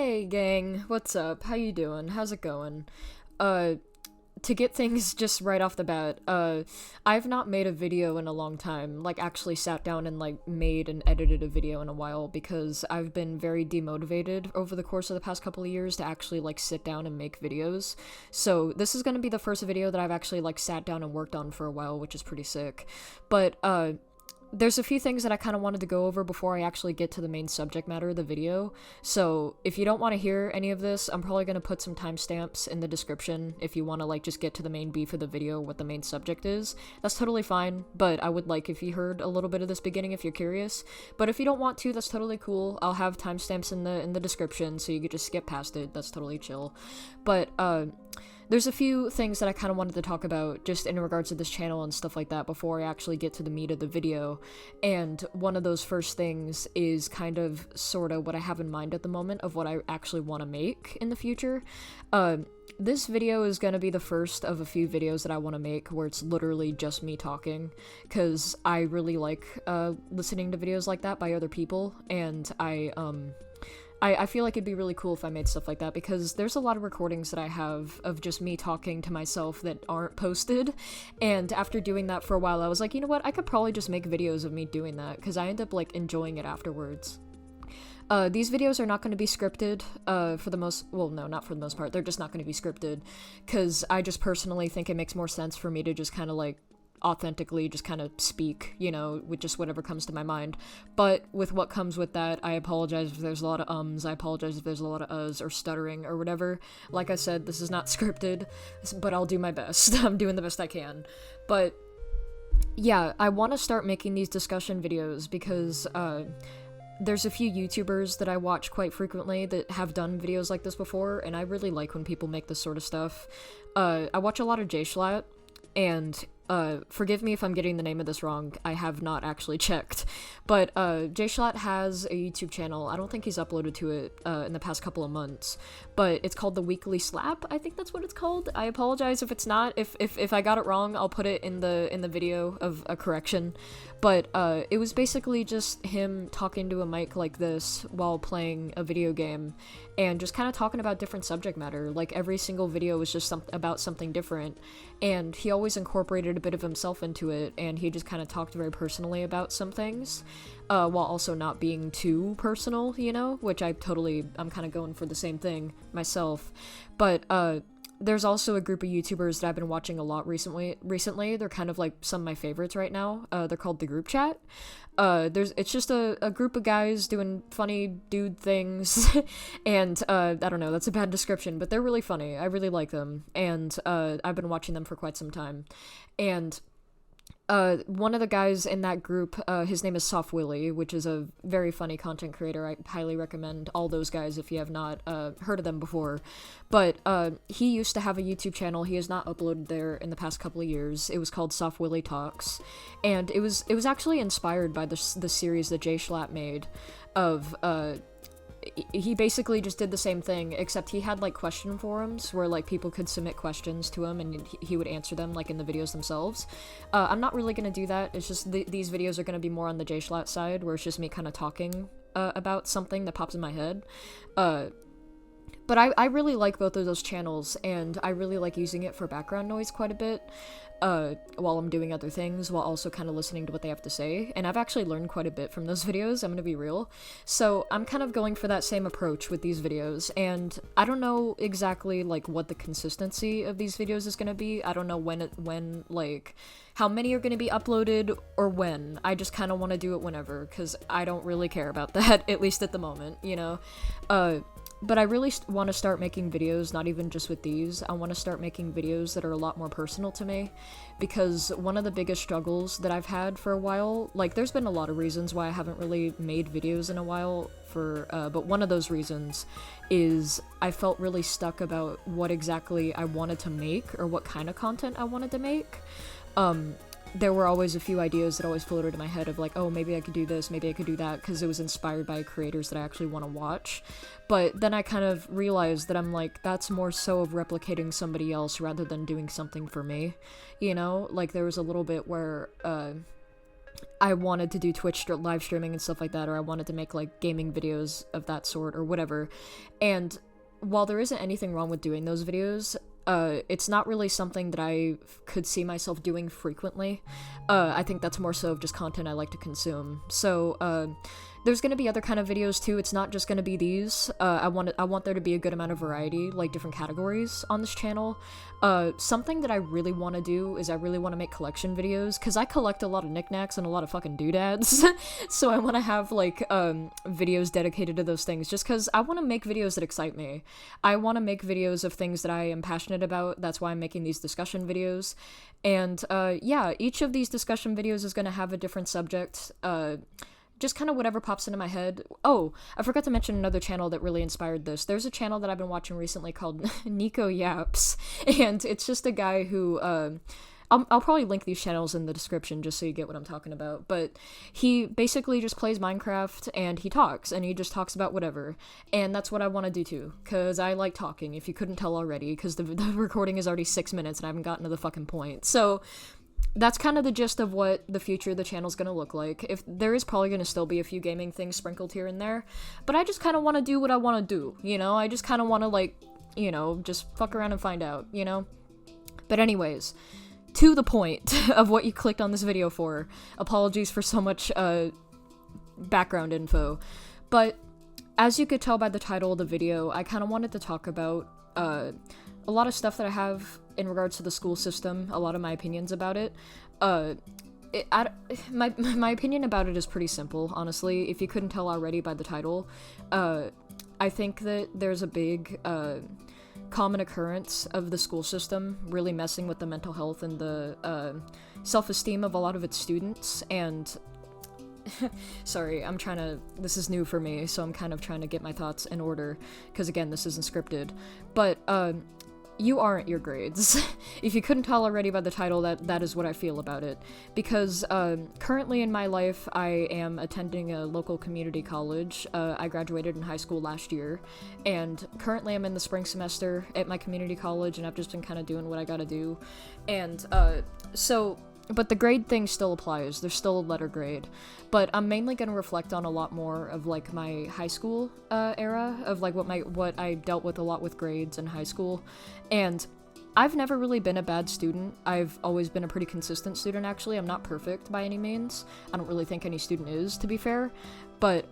Hey gang, what's up? How you doing? How's it going? Uh, to get things just right off the bat, I've not made a video in a long time, like actually sat down and like made and edited a video in a while because I've been very demotivated over the course of the past couple of years to actually like sit down and make videos. So this is gonna be the first video that I've actually like sat down and worked on for a while, which is pretty sick. But, there's a few things that I kind of wanted to go over before I actually get to the main subject matter of the video. So if you don't want to hear any of this, I'm probably going to put some timestamps in the description if you want to like just get to the main beef of the video, what the main subject is. That's totally fine, but I would like if you heard a little bit of this beginning if you're curious. But if you don't want to, that's totally cool. I'll have timestamps in the description so you could just skip past it. That's totally chill. But there's a few things that I kind of wanted to talk about just in regards to this channel and stuff like that before I actually get to the meat of the video, and one of those first things is kind of sort of what I have in mind at the moment of what I actually want to make in the future. This video is going to be the first of a few videos that I want to make where it's literally just me talking, because I really like listening to videos like that by other people, and I feel like it'd be really cool if I made stuff like that, because there's a lot of recordings that I have of just me talking to myself that aren't posted, and after doing that for a while, I was like, you know what, I could probably just make videos of me doing that, because I end up, like, enjoying it afterwards. These videos are not going to be scripted, for the most- well, no, not for the most part, they're just not going to be scripted, because I just personally think it makes more sense for me to just kind of, like, authentically just kind of speak, you know, with just whatever comes to my mind. But with what comes with that, I apologize if there's a lot of ums, I apologize if there's a lot of uhs or stuttering or whatever. Like I said, this is not scripted, but I'll do my best. I'm doing the best I can. But yeah, I want to start making these discussion videos because there's a few YouTubers that I watch quite frequently that have done videos like this before, and I really like when people make this sort of stuff. I watch a lot of J-Schlatt, and forgive me if I'm getting the name of this wrong, I have not actually checked, but J-Schlatt has a YouTube channel. I don't think he's uploaded to it in the past couple of months, but it's called The Weekly Slap, I think that's what it's called. I apologize if it's not. If I got it wrong, I'll put it in the video of a correction, but it was basically just him talking to a mic like this while playing a video game, and just kind of talking about different subject matter. Like, every single video was just about something different, and he always incorporated a bit of himself into it, and he just kind of talked very personally about some things, while also not being too personal, you know, which I'm kind of going for the same thing myself. But there's also a group of YouTubers that I've been watching a lot recently. They're kind of like some of my favorites right now. They're called The Group Chat. It's just a group of guys doing funny dude things, and, I don't know, that's a bad description, but they're really funny. I really like them, and, I've been watching them for quite some time, and one of the guys in that group, his name is Soft Willy, which is a very funny content creator. I highly recommend all those guys if you have not heard of them before. But he used to have a YouTube channel. He has not uploaded there in the past couple of years. It was called Soft Willy Talks, and it was actually inspired by the series that J-Schlatt made of he basically just did the same thing, except he had, like, question forums where, like, people could submit questions to him, and he would answer them, like, in the videos themselves. I'm not really gonna do that. It's just these videos are gonna be more on the J-Schlatt side, where it's just me kind of talking about something that pops in my head. But I really like both of those channels, and I really like using it for background noise quite a bit, while I'm doing other things, while also kind of listening to what they have to say, and I've actually learned quite a bit from those videos, I'm gonna be real. So I'm kind of going for that same approach with these videos, and I don't know exactly, like, what the consistency of these videos is gonna be. I don't know when, like, how many are gonna be uploaded, or when. I just kind of want to do it whenever, because I don't really care about that, at least at the moment, you know? But I really want to start making videos, not even just with these. I want to start making videos that are a lot more personal to me, because one of the biggest struggles that I've had for a while, like, there's been a lot of reasons why I haven't really made videos in a while, but one of those reasons is I felt really stuck about what exactly I wanted to make, or what kind of content I wanted to make. There were always a few ideas that always floated in my head of, like, oh, maybe I could do this, maybe I could do that, because it was inspired by creators that I actually want to watch. But then I kind of realized that I'm like, that's more so of replicating somebody else rather than doing something for me, you know? Like, there was a little bit where, I wanted to do Twitch live streaming and stuff like that, or I wanted to make like gaming videos of that sort or whatever. And while there isn't anything wrong with doing those videos, it's not really something that I could see myself doing frequently. I think that's more so of just content I like to consume. So, there's gonna be other kind of videos too. It's not just gonna be these. I want there to be a good amount of variety, like different categories on this channel. Something that I really want to do is I really want to make collection videos, because I collect a lot of knickknacks and a lot of fucking doodads. So I want to have like videos dedicated to those things, just because I want to make videos that excite me. I want to make videos of things that I am passionate about. That's why I'm making these discussion videos. And yeah, each of these discussion videos is going to have a different subject. Just kind of whatever pops into my head. Oh, I forgot to mention another channel that really inspired this. There's a channel that I've been watching recently called Nico Yaps, and it's just a guy who, I'll probably link these channels in the description just so you get what I'm talking about, but he basically just plays Minecraft, and he talks, and he just talks about whatever, and that's what I want to do too, because I like talking, if you couldn't tell already, because the recording is already 6 minutes, and I haven't gotten to the fucking point. So that's kind of the gist of what the future of the channel's gonna look like. If there is probably gonna still be a few gaming things sprinkled here and there, but I just kind of want to do what I want to do, you know? I just kind of want to, like, you know, just fuck around and find out, you know? But anyways, to the point of what you clicked on this video for. Apologies for so much background info, but as you could tell by the title of the video, I kind of wanted to talk about a lot of stuff that I have in regards to the school system, a lot of my opinions about it. My opinion about it is pretty simple, honestly. If you couldn't tell already by the title, I think that there's a big common occurrence of the school system really messing with the mental health and the self-esteem of a lot of its students. And sorry, this is new for me, so I'm kind of trying to get my thoughts in order, because again, this isn't scripted. But you aren't your grades. If you couldn't tell already by the title, that is what I feel about it. Because currently in my life, I am attending a local community college. I graduated in high school last year, and currently I'm in the spring semester at my community college, and I've just been kind of doing what I gotta do. And but the grade thing still applies. There's still a letter grade. But I'm mainly going to reflect on a lot more of, like, my high school era, of, like, what I dealt with a lot with grades in high school. And I've never really been a bad student. I've always been a pretty consistent student, actually. I'm not perfect by any means. I don't really think any student is, to be fair. But,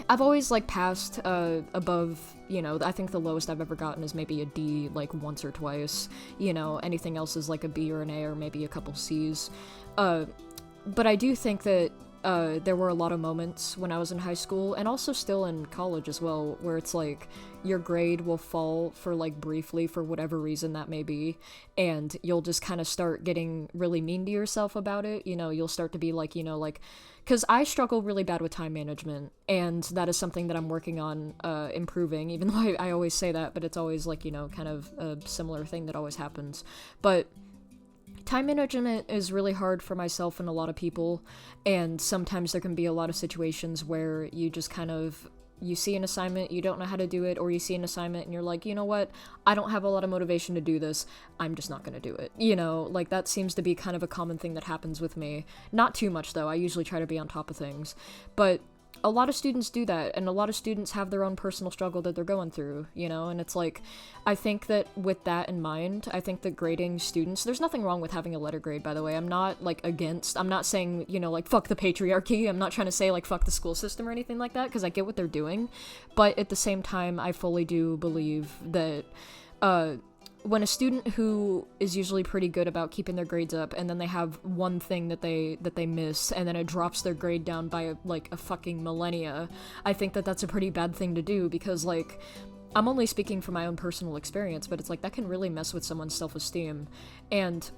I've always, like, passed above, you know, I think the lowest I've ever gotten is maybe a D, like, once or twice. You know, anything else is, like, a B or an A or maybe a couple C's. But I do think that there were a lot of moments when I was in high school, and also still in college as well, where it's like your grade will fall for, like, briefly for whatever reason that may be, and you'll just kind of start getting really mean to yourself about it. You know, you'll start to be like, you know, like, because I struggle really bad with time management, and that is something that I'm working on improving, even though I always say that, but it's always, like, you know, kind of a similar thing that always happens. But time management is really hard for myself and a lot of people, and sometimes there can be a lot of situations where you just kind of, you see an assignment, you don't know how to do it, or you see an assignment and you're like, you know what, I don't have a lot of motivation to do this, I'm just not gonna do it. You know, like, that seems to be kind of a common thing that happens with me. Not too much, though. I usually try to be on top of things. But a lot of students do that, and a lot of students have their own personal struggle that they're going through, you know, and it's like, I think that with that in mind, I think that grading students, there's nothing wrong with having a letter grade, by the way. I'm not, like, I'm not saying, you know, like, fuck the patriarchy. I'm not trying to say, like, fuck the school system or anything like that, because I get what they're doing, but at the same time, I fully do believe that, when a student who is usually pretty good about keeping their grades up, and then they have one thing that they miss, and then it drops their grade down by, like, a fucking millennia, I think that that's a pretty bad thing to do, because, like, I'm only speaking from my own personal experience, but it's like, that can really mess with someone's self-esteem. And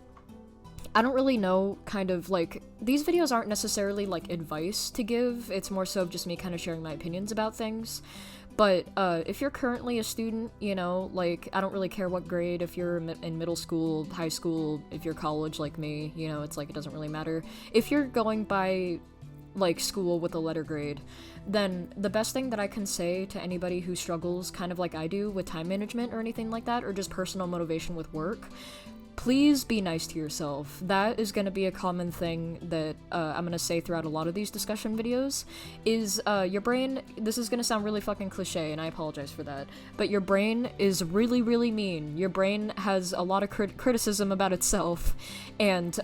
I don't really know, kind of, like, these videos aren't necessarily, like, advice to give, it's more so just me kind of sharing my opinions about things. But if you're currently a student, you know, like, I don't really care what grade, if you're in middle school, high school, if you're college like me, you know, it's like, it doesn't really matter. If you're going by, like, school with a letter grade, then the best thing that I can say to anybody who struggles kind of like I do with time management or anything like that, or just personal motivation with work, please be nice to yourself. That is going to be a common thing that I'm going to say throughout a lot of these discussion videos, is your brain, this is going to sound really fucking cliche, and I apologize for that, but your brain is really, really mean. Your brain has a lot of criticism about itself, and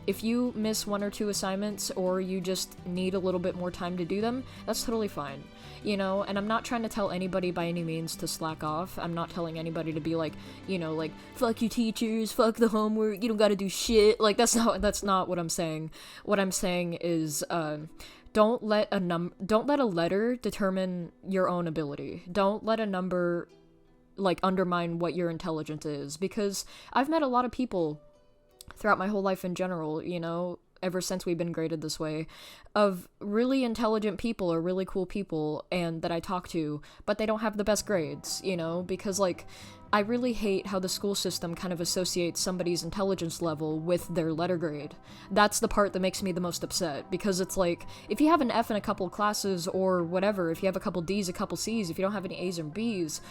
if you miss 1 or 2 assignments, or you just need a little bit more time to do them, that's totally fine. You know, and I'm not trying to tell anybody by any means to slack off. I'm not telling anybody to be like, you know, like, fuck you teachers, fuck the homework, you don't gotta do shit. Like, that's not what I'm saying. What I'm saying is, don't let a letter determine your own ability. Don't let a number, like, undermine what your intelligence is, because I've met a lot of people throughout my whole life in general, you know, ever since we've been graded this way, of really intelligent people or really cool people and that I talk to, but they don't have the best grades, you know, because, like, I really hate how the school system kind of associates somebody's intelligence level with their letter grade. That's the part that makes me the most upset, because it's like, if you have an F in a couple classes or whatever, if you have a couple D's, a couple C's, if you don't have any A's or B's,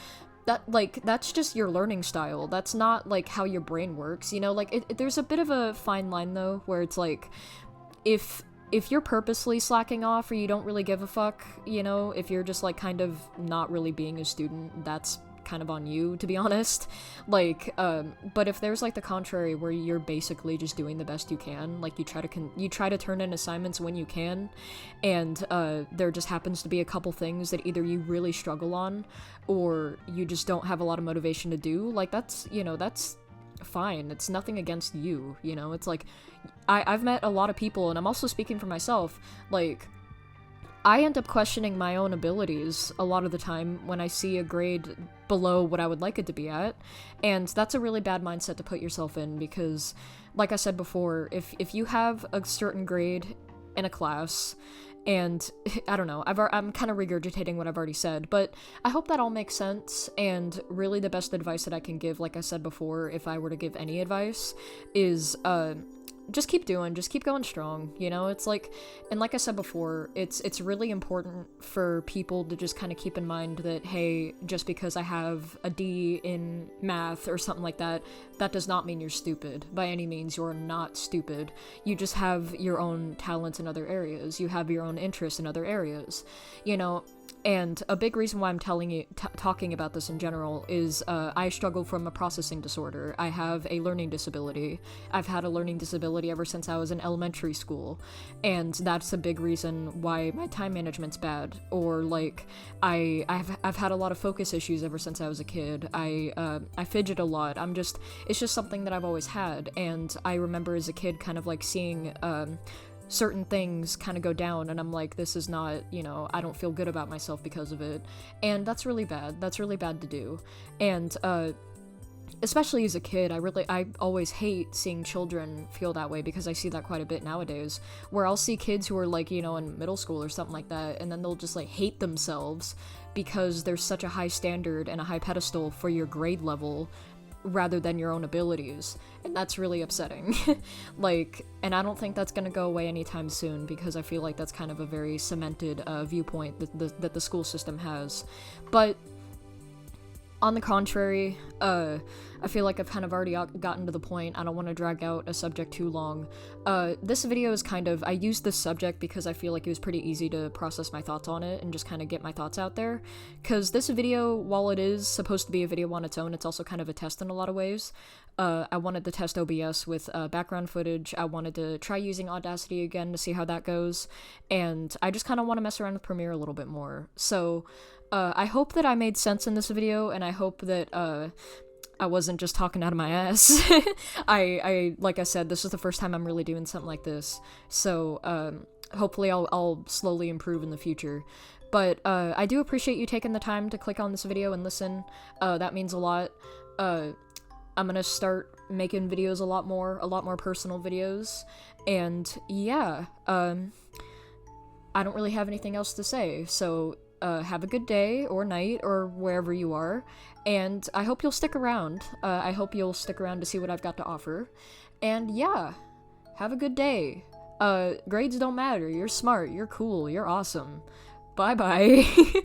that's just your learning style. That's not, like, how your brain works, you know? Like, there's a bit of a fine line, though, where it's like, if you're purposely slacking off, or you don't really give a fuck, you know, if you're just, like, kind of not really being a student, that's kind of on you, to be honest. Like, but if there's, like, the contrary, where you're basically just doing the best you can, like, you try to turn in assignments when you can, and there just happens to be a couple things that either you really struggle on, or you just don't have a lot of motivation to do, like, that's, you know, that's fine. It's nothing against you, you know? It's like, I've met a lot of people, and I'm also speaking for myself, like, I end up questioning my own abilities a lot of the time when I see a grade below what I would like it to be at, and that's a really bad mindset to put yourself in, because, like I said before, if you have a certain grade in a class, and I don't know, I'm kind of regurgitating what I've already said, but I hope that all makes sense, and really the best advice that I can give, like I said before, if I were to give any advice, is, just keep going strong, you know? It's like, and like I said before, it's really important for people to just kind of keep in mind that, hey, just because I have a D in math or something like that, that does not mean you're stupid. By any means, you're not stupid. You just have your own talents in other areas. You have your own interests in other areas, you know? And a big reason why I'm talking about this in general is I struggle from a processing disorder. I have a learning disability. I've had a learning disability ever since I was in elementary school, and that's a big reason why my time management's bad. Or, like, I've had a lot of focus issues ever since I was a kid. I fidget a lot. It's just something that I've always had, and I remember as a kid kind of, like, seeing certain things kind of go down, and I'm like, this is not, you know, I don't feel good about myself because of it, and that's really bad. That's really bad to do. And especially as a kid, I always hate seeing children feel that way, because I see that quite a bit nowadays, where I'll see kids who are, like, you know, in middle school or something like that, and then they'll just, like, hate themselves because there's such a high standard and a high pedestal for your grade level rather than your own abilities, and that's really upsetting. Like, and I don't think that's gonna go away anytime soon, because I feel like that's kind of a very cemented viewpoint that the school system has. But on the contrary, I feel like I've kind of already gotten to the point. I don't want to drag out a subject too long. This video is kind of, I used this subject because I feel like it was pretty easy to process my thoughts on it and just kind of get my thoughts out there. Because this video, while it is supposed to be a video on its own, it's also kind of a test in a lot of ways. I wanted to test OBS with background footage. I wanted to try using Audacity again to see how that goes. And I just kind of want to mess around with Premiere a little bit more. So I hope that I made sense in this video, and I hope that I wasn't just talking out of my ass. I like I said, this is the first time I'm really doing something like this, so hopefully I'll slowly improve in the future. But I do appreciate you taking the time to click on this video and listen. That means a lot. I'm gonna start making videos a lot more personal videos, and yeah, I don't really have anything else to say, so have a good day or night or wherever you are, and I hope you'll stick around. I hope you'll stick around to see what I've got to offer, and yeah, have a good day. Grades don't matter. You're smart, you're cool, you're awesome. Bye-bye.